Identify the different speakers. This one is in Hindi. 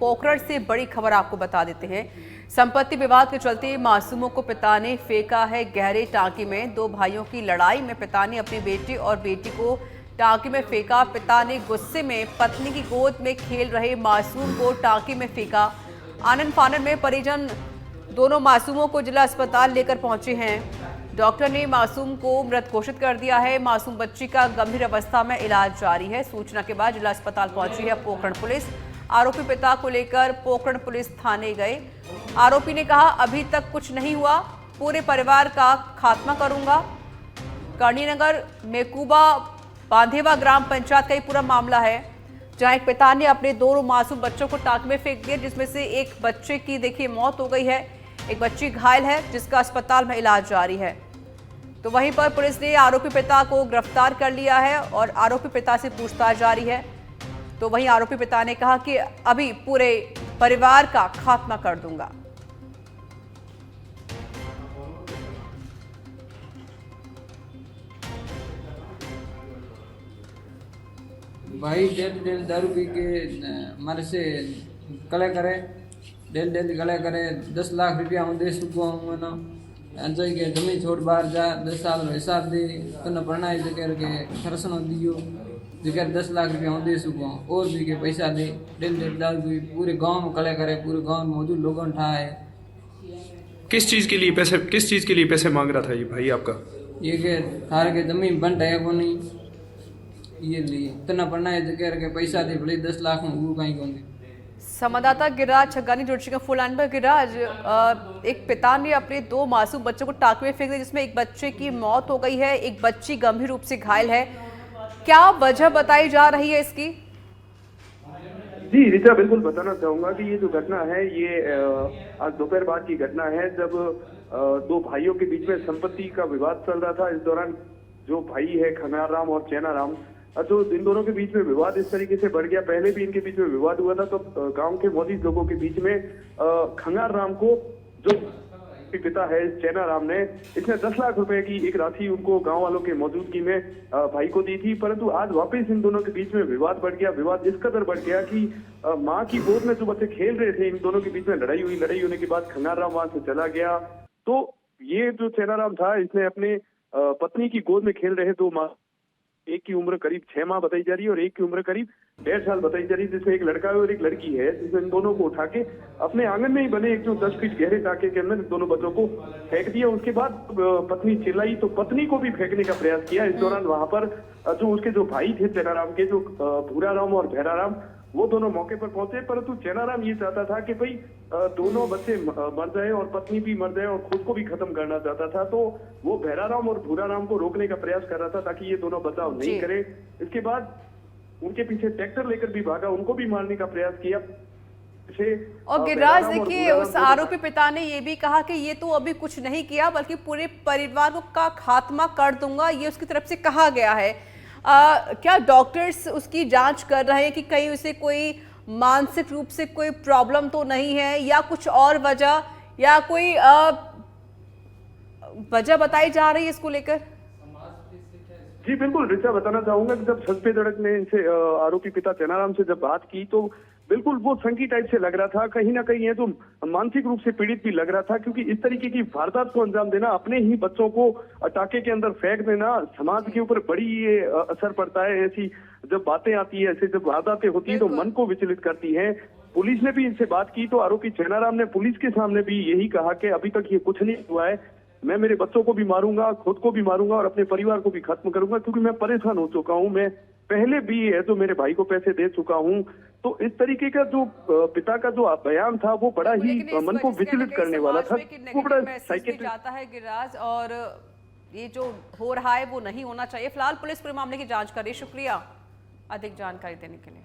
Speaker 1: पोखरण से बड़ी खबर आपको बता देते हैं। संपत्ति विवाद के चलते मासूमों को पिता ने फेंका है गहरे टांके में। दो भाइयों की लड़ाई में पिता ने अपने बेटे और बेटी को टांके में फेंका। पिता ने गुस्से में पत्नी की गोद में खेल रहे मासूम को टांके में फेंका। आनन फानन में परिजन दोनों मासूमों को जिला अस्पताल लेकर पहुंचे हैं। डॉक्टर ने मासूम को मृत घोषित कर दिया है। मासूम बच्ची का गंभीर अवस्था में इलाज जारी है। सूचना के बाद जिला अस्पताल पहुंची है पोखरण पुलिस। आरोपी पिता को लेकर पोखरण पुलिस थाने गए। आरोपी ने कहा, अभी तक कुछ नहीं हुआ, पूरे परिवार का खात्मा करूंगा। कर्णीनगर मेकुबा बांधेवा ग्राम पंचायत का ही पूरा मामला है, जहां एक पिता ने अपने दोनों मासूम बच्चों को टांके में फेंक दिया, जिसमें से एक बच्चे की देखिए मौत हो गई है, एक बच्ची घायल है जिसका अस्पताल में इलाज जारी है। तो वहीं पर पुलिस ने आरोपी पिता को गिरफ्तार कर लिया है और आरोपी पिता से पूछताछ जारी है। तो वहीं आरोपी पिता ने कहा कि अभी पूरे परिवार का खात्मा कर दूंगा।
Speaker 2: भाई डेल डेल दारू पी के मारे से कले करे, डेल डेल गले करे। 10 लाख रुपया हूँ दे चुका हूँ ना। अंजय के जमीन छोड़ बाहर जा, 10 साल में हिसाब दे तो पढ़ना जगह के खरसनो दियो जगह 10 लाख रुपया हूँ दे चुका हूँ और भी के पैसा दे। डेल डेल दारू पी पूरे गांव में कले करे, पूरे गांव में मौजूद लोगों ने उठाए।
Speaker 3: किस चीज़ के लिए पैसे मांग रहा था ये भाई आपका?
Speaker 2: ये के थार के जमीन बंट है को नहीं, ये लिए इतना पढ़ना है जगह के पैसा दे, भले 10 लाख में वो कहीं कौन।
Speaker 1: संवाददाता गिरिराज छग्गानी जुड़ चुके हैं फुल लाइन पर। गिरिराज, एक पिता ने अपने दो मासूम बच्चों को टांके में फेंक दिया, जिसमें एक बच्चे की मौत हो गई है, एक बच्ची गंभीर रूप से घायल है। क्या वजह बताई जा रही है इसकी?
Speaker 4: जी ऋचा, बिल्कुल बताना चाहूंगा कि ये जो घटना है ये आज दोपहर बाद की घटना है, जब दो भाइयों के बीच में संपत्ति का विवाद चल रहा था। इस दौरान जो भाई है खंगार राम और चैना राम, जो इन दोनों के बीच में विवाद इस तरीके से बढ़ गया। पहले भी इनके बीच में विवाद हुआ था, तो गांव के मौजूद लोगों के बीच में खंगार राम को, जो पिता है चैना राम ने, इसने 10 लाख रुपए की एक राशि उनको गांव वालों के मौजूदगी में भाई को दी थी। परंतु आज वापस इन दोनों के बीच में विवाद बढ़ गया। विवाद इस कदर बढ़ गया कि माँ की गोद में जो बच्चे खेल रहे थे, इन दोनों के बीच में लड़ाई हुई। लड़ाई होने के बाद खंगार राम वहां से चला गया। तो ये जो चैना राम था, इसने अपने पत्नी की गोद में खेल रहे दो माँ, एक की उम्र करीब 6 माह बताई जा रही है और एक की उम्र करीब 1.5 साल बताई जा रही है, जिसमें एक लड़का है और एक लड़की है। जिसमें इन दोनों को उठा के अपने आंगन में ही बने एक जो 10 फीट गहरे टाके के अंदर इन दोनों बच्चों को फेंक दिया। उसके बाद पत्नी चिल्लाई तो पत्नी को भी फेंकने का प्रयास किया। इस दौरान वहां पर जो उसके जो भाई थे चैना राम के, जो भूरा राम और भैरा राम, वो दोनों मौके पर पहुंचे। परंतु चैना राम ये चाहता था कि भाई दोनों बच्चे मर जाए और पत्नी भी मर जाए और खुद को भी खत्म करना चाहता था। तो वो भैरा राम और भूरा राम को रोकने का प्रयास कर रहा था ताकि ये दोनों बचाव नहीं करे। इसके बाद उनके पीछे ट्रैक्टर लेकर भी भागा, उनको भी मारने का प्रयास किया।
Speaker 1: और गिरिराज, देखिए उस आरोपी पिता ने ये भी कहा कि ये तो अभी कुछ नहीं किया, बल्कि पूरे परिवार का खात्मा कर दूंगा, ये उसकी तरफ से कहा गया है। क्या डॉक्टर्स उसकी जांच कर रहे हैं कि कहीं उसे कोई मानसिक रूप से कोई प्रॉब्लम तो नहीं है, या कुछ और वजह, या कोई वजह बताई जा रही है इसको लेकर?
Speaker 4: जी बिल्कुल ऋचा, बताना चाहूंगा कि जब सच पे धड़क ने इनसे आरोपी पिता चैनाराम से जब बात की, तो बिल्कुल वो संकी टाइप से लग रहा था। कहीं ना कहीं ये तो मानसिक रूप से पीड़ित भी लग रहा था, क्योंकि इस तरीके की वारदात को अंजाम देना, अपने ही बच्चों को टाके के अंदर फेंक देना, समाज के ऊपर बड़ी ये असर पड़ता है। ऐसी जब बातें आती है, ऐसे जब वारदातें होती है, तो मन को विचलित करती है। पुलिस ने भी इनसे बात की, तो आरोपी चैनाराम ने पुलिस के सामने भी यही कहा कि अभी तक ये कुछ नहीं हुआ है, मैं मेरे बच्चों को भी मारूंगा, खुद को भी मारूंगा और अपने परिवार को भी खत्म करूंगा, क्योंकि मैं परेशान हो चुका हूं। मैं पहले भी है जो मेरे भाई को पैसे दे चुका हूं। तो इस तरीके का जो पिता का जो बयान था, वो बड़ा ही मन को विचलित करने वाला था। वो बड़ा साइकेट्रिक
Speaker 1: जाता है गिरिराज, और ये जो हो रहा है वो नहीं होना चाहिए। फिलहाल पुलिस पूरे मामले की जांच कर रही है। शुक्रिया अधिक जानकारी देने के लिए।